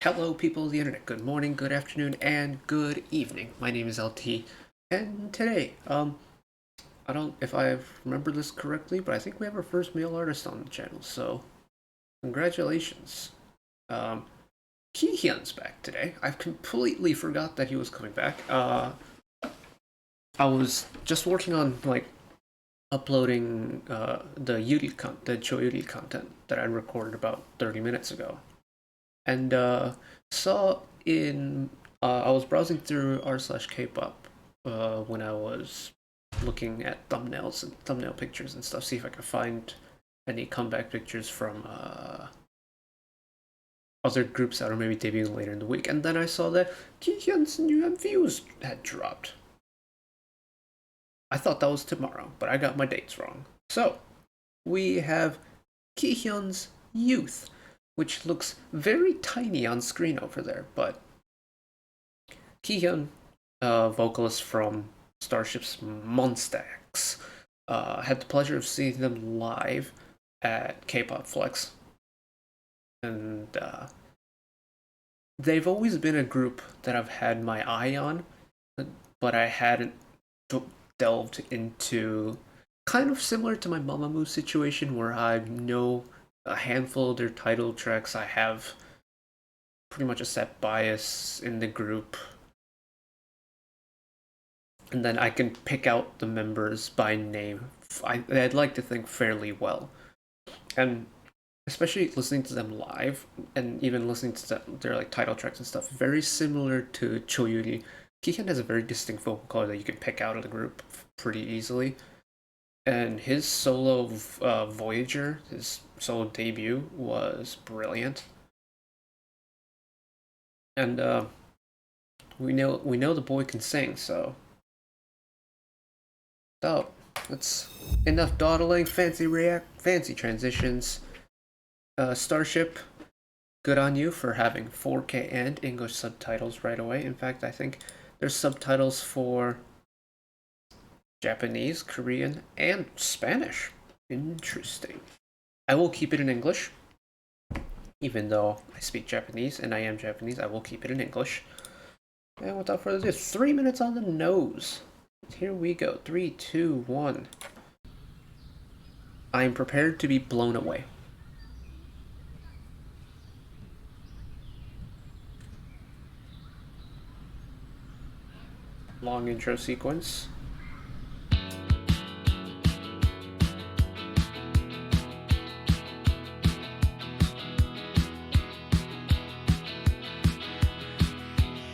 Hello, people of the internet. Good morning, good afternoon, and good evening. My name is LT, and today, I don't if I remember this correctly, but I think we have our first male artist on the channel. So, congratulations. Um, Kihyun's back today. I completely forgot that he was coming back. I was just working on uploading the Choyuri content that I recorded about 30 minutes ago, and saw in I was browsing through r/Kpop when I was looking at thumbnails and thumbnail pictures and stuff, see if I could find any comeback pictures from other groups that are maybe debuting later in the week. And then I saw that Kihyun's new MVs had dropped. I thought that was tomorrow, but I got my dates wrong. So we have Kihyun's Youth, which looks very tiny on screen over there, but Kihyun, vocalist from Starship's Monsta X, had the pleasure of seeing them live at K-Pop Flex, and they've always been a group that I've had my eye on, but I hadn't delved into. Kind of similar to my Mamamoo situation, where I know a handful of their title tracks. I have pretty much a set bias in the group, and then I can pick out the members by name. I'd like to think fairly well, and especially listening to them live, and even listening to their title tracks and stuff, very similar to Choyuri. Kihyun has a very distinct vocal color that you can pick out of the group pretty easily. And his solo Voyager, his solo debut, was brilliant. And we know the boy can sing, so that's enough dawdling, fancy transitions. Starship, good on you for having 4K and English subtitles right away. In fact, I think there's subtitles for Japanese, Korean, and Spanish. Interesting. I will keep it in English. Even though I speak Japanese and I am Japanese, I will keep it in English. And without further ado, 3 minutes on the nose. Here we go. 3, 2, 1. I am prepared to be blown away. Long intro sequence.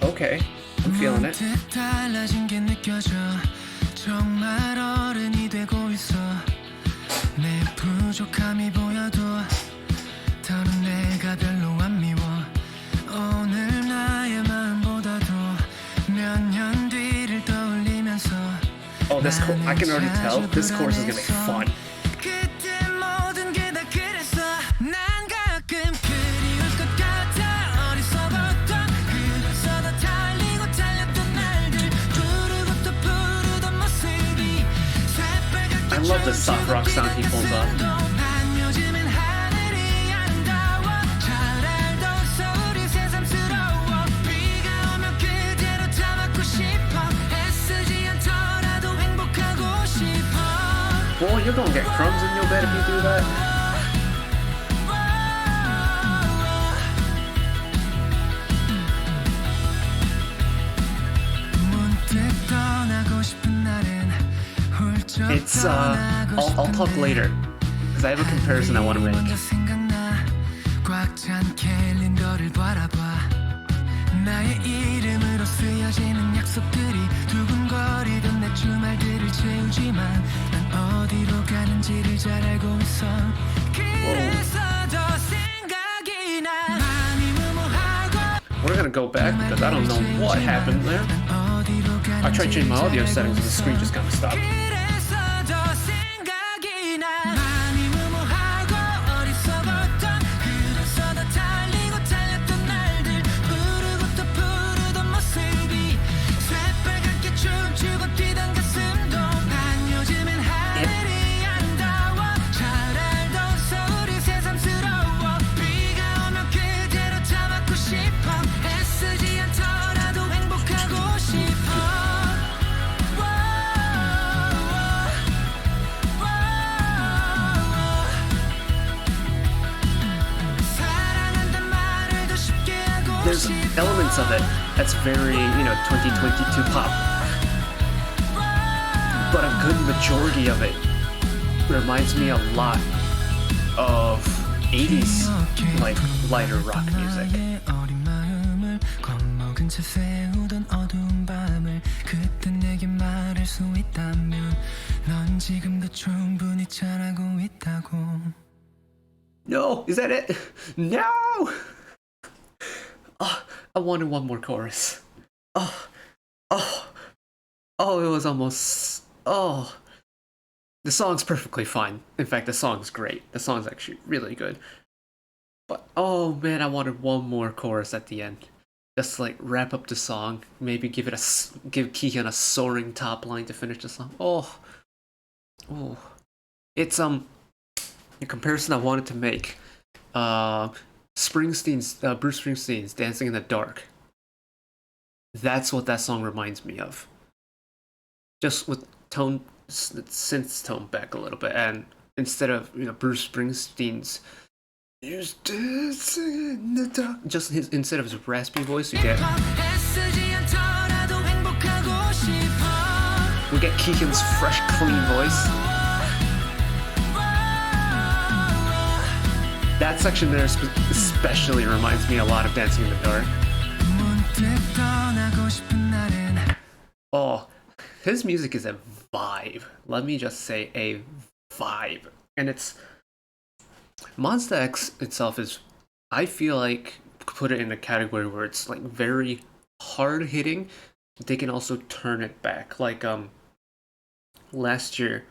Okay, I'm feeling it. Oh, I can already tell this course is gonna be fun. I love the soft rock sound he pulls up. Boy, you're gonna get crumbs in your bed if you do that. It's I'll talk later, because I have a comparison I want to make. We're gonna go back because I don't know what happened there. I tried changing my audio settings and the screen just kind of stopped. there's elements of it that's very, 2022 pop, but a good majority of it reminds me a lot of 80s, like, lighter rock music. No, is that it? No! Oh, I wanted one more chorus. Oh, oh, oh, it was almost, oh. The song's perfectly fine. In fact, the song's great. The song's actually really good. But, oh man, I wanted one more chorus at the end. Just like wrap up the song. Maybe give Kihyun a soaring top line to finish the song. Oh. Oh. It's, a comparison I wanted to make. Bruce Springsteen's Dancing in the Dark. That's what that song reminds me of. Just with synth tone back a little bit, and instead of Bruce Springsteen's just dancing in the dark, just instead of his raspy voice, we get Kihyun's fresh, clean voice. That section there especially reminds me a lot of Dancing in the Dark. Oh, his music is a vibe. Let me just say a vibe. And Monsta X itself is, I feel like, put it in a category where it's like very hard hitting. They can also turn it back. Like last year,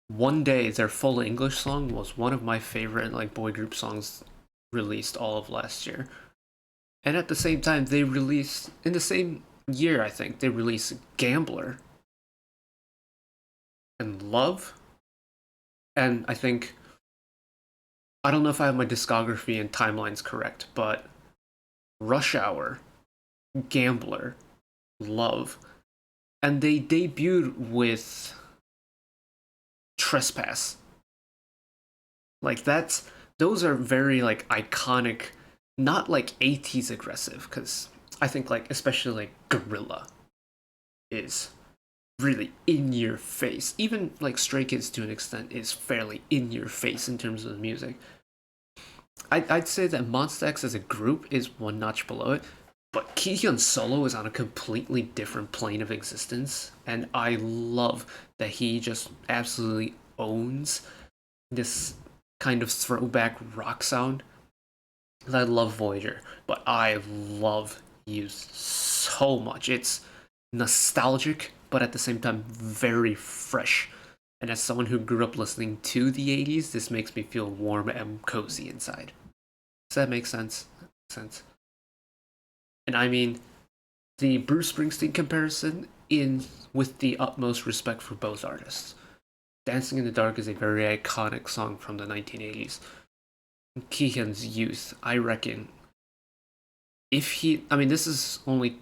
One Day, their full English song was one of my favorite like boy group songs released all of last year. And at the same time, they released, in the same year, I think, they released Gambler and Love. And I think, I don't know if I have my discography and timelines correct, but Rush Hour, Gambler, Love, and they debuted with Trespass. Like those are very like iconic, not like 80s aggressive, because I think like especially like Gorilla is really in your face. Even like Stray Kids to an extent is fairly in your face in terms of the music. I'd say that Monsta X as a group is one notch below it, but Kihyun solo is on a completely different plane of existence, and I love that he just absolutely owns this kind of throwback rock sound. I love Voyager, but I love You so much. It's nostalgic, but at the same time very fresh. And as someone who grew up listening to the 80s, this makes me feel warm and cozy inside. Does that make sense? And I mean, the Bruce Springsteen comparison with the utmost respect for both artists. Dancing in the Dark is a very iconic song from the 1980s. Kihyun's Youth, I reckon, this is only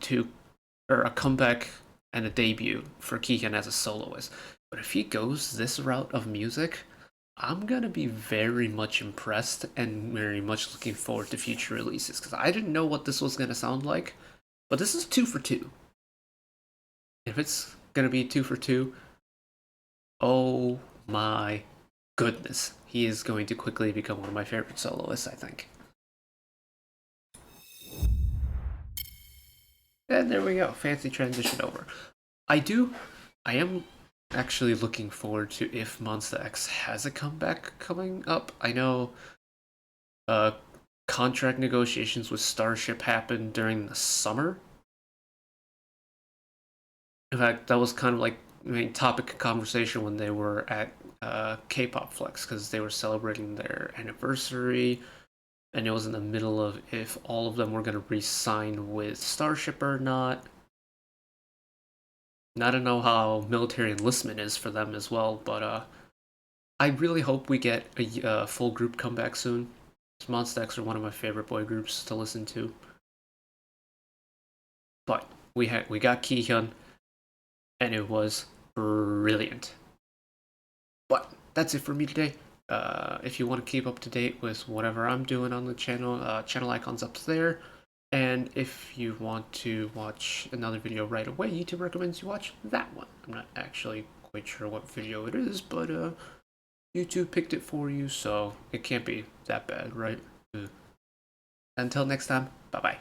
a comeback and a debut for Kihyun as a soloist. But if he goes this route of music, I'm gonna be very much impressed and very much looking forward to future releases, because I didn't know what this was gonna sound like. But this is 2 for 2. If it's gonna be 2 for 2, oh my goodness, he is going to quickly become one of my favorite soloists, I think. And there we go, fancy transition over. I am actually looking forward to if Monsta X has a comeback coming up. I know contract negotiations with Starship happened during the summer. In fact, that was kind of like the main topic of conversation when they were at K-Pop Flex, because they were celebrating their anniversary, and it was in the middle of if all of them were going to re-sign with Starship or not. And I don't know how military enlistment is for them as well, but I really hope we get a full group comeback soon. Monsta X are one of my favorite boy groups to listen to. But we got Kihyun, and it was brilliant. But that's it for me today. If you want to keep up to date with whatever I'm doing on the channel, channel icon's up there. And if you want to watch another video right away, YouTube recommends you watch that one. I'm not actually quite sure what video it is, but YouTube picked it for you, so it can't be that bad, right? Until next time, bye bye.